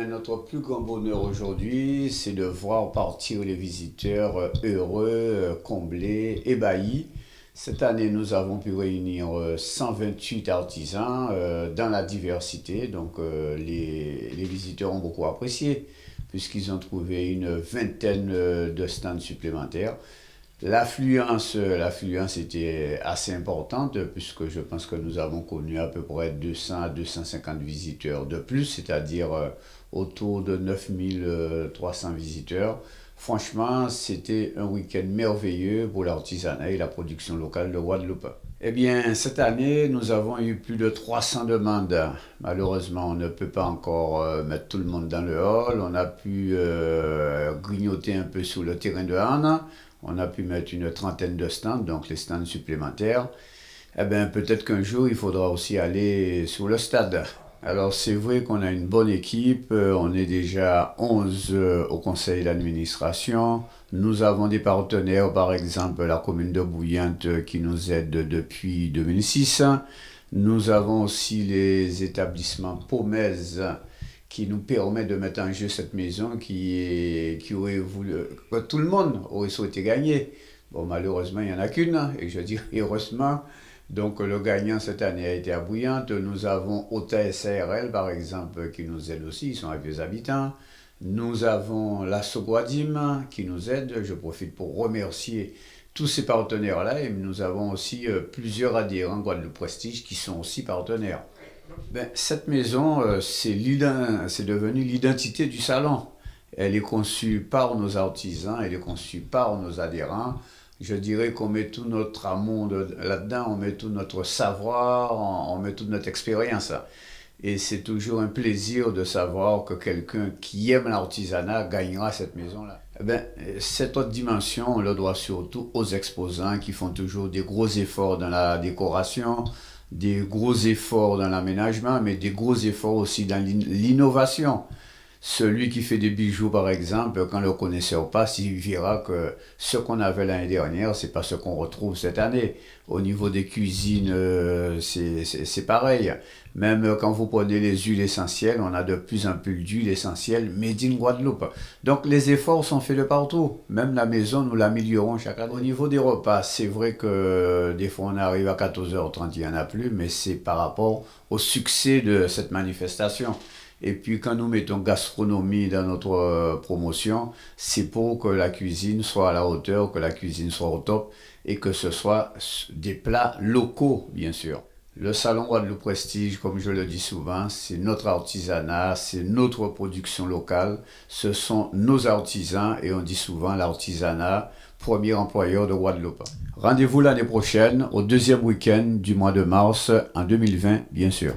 bien, notre plus grand bonheur aujourd'hui, c'est de voir partir les visiteurs heureux, comblés, ébahis. Cette année, nous avons pu réunir 128 artisans dans la diversité. Donc, les visiteurs ont beaucoup apprécié puisqu'ils ont trouvé une vingtaine de stands supplémentaires. L'affluence était assez importante puisque je pense que nous avons connu à peu près 200 à 250 visiteurs de plus, c'est-à-dire autour de 9300 visiteurs. Franchement, c'était un week-end merveilleux pour l'artisanat et la production locale de Guadeloupe. Eh bien, cette année, nous avons eu plus de 300 demandes. Malheureusement, on ne peut pas encore mettre tout le monde dans le hall. On a pu grignoter un peu sur le terrain de Anne. On a pu mettre une trentaine de stands, donc les stands supplémentaires. Eh bien, peut-être qu'un jour, il faudra aussi aller sur le stade. Alors, c'est vrai qu'on a une bonne équipe. On est déjà 11 au conseil d'administration. Nous avons des partenaires, par exemple la commune de Bouillante qui nous aide depuis 2006. Nous avons aussi les établissements Pomez qui nous permet de mettre en jeu cette maison qui aurait voulu, que tout le monde aurait souhaité gagner. Bon, malheureusement, il n'y en a qu'une, et je dis heureusement. Donc, le gagnant cette année a été à Bouillante. Nous avons OTA SARL, par exemple, qui nous aide aussi, ils sont à vieux habitants. Nous avons la Soguadim qui nous aide. Je profite pour remercier tous ces partenaires-là. Et nous avons aussi plusieurs adhérents Guadeloupe Prestige qui sont aussi partenaires. Ben, cette maison, c'est devenu l'identité du salon. Elle est conçue par nos artisans, elle est conçue par nos adhérents. Je dirais qu'on met tout notre amour là-dedans, on met tout notre savoir, on met toute notre expérience. Et c'est toujours un plaisir de savoir que quelqu'un qui aime l'artisanat gagnera cette maison-là. Eh ben, cette autre dimension, on le doit surtout aux exposants qui font toujours des gros efforts dans la décoration, des gros efforts dans l'aménagement, mais des gros efforts aussi dans l'innovation. Celui qui fait des bijoux, par exemple, quand le connaisseur passe, il verra que ce qu'on avait l'année dernière, c'est pas ce qu'on retrouve cette année. Au niveau des cuisines, c'est pareil. Même quand vous prenez les huiles essentielles, on a de plus en plus d'huiles essentielles made in Guadeloupe. Donc les efforts sont faits de partout. Même la maison, nous l'améliorons chaque année. Au niveau des repas, c'est vrai que des fois on arrive à 14h30, il n'y en a plus, mais c'est par rapport au succès de cette manifestation. Et puis quand nous mettons gastronomie dans notre promotion, c'est pour que la cuisine soit à la hauteur, que la cuisine soit au top et que ce soit des plats locaux, bien sûr. Le salon Guadeloupe Prestige, comme je le dis souvent, c'est notre artisanat, c'est notre production locale, ce sont nos artisans et on dit souvent l'artisanat, premier employeur de Guadeloupe. Rendez-vous l'année prochaine, au deuxième week-end du mois de mars en 2020, bien sûr.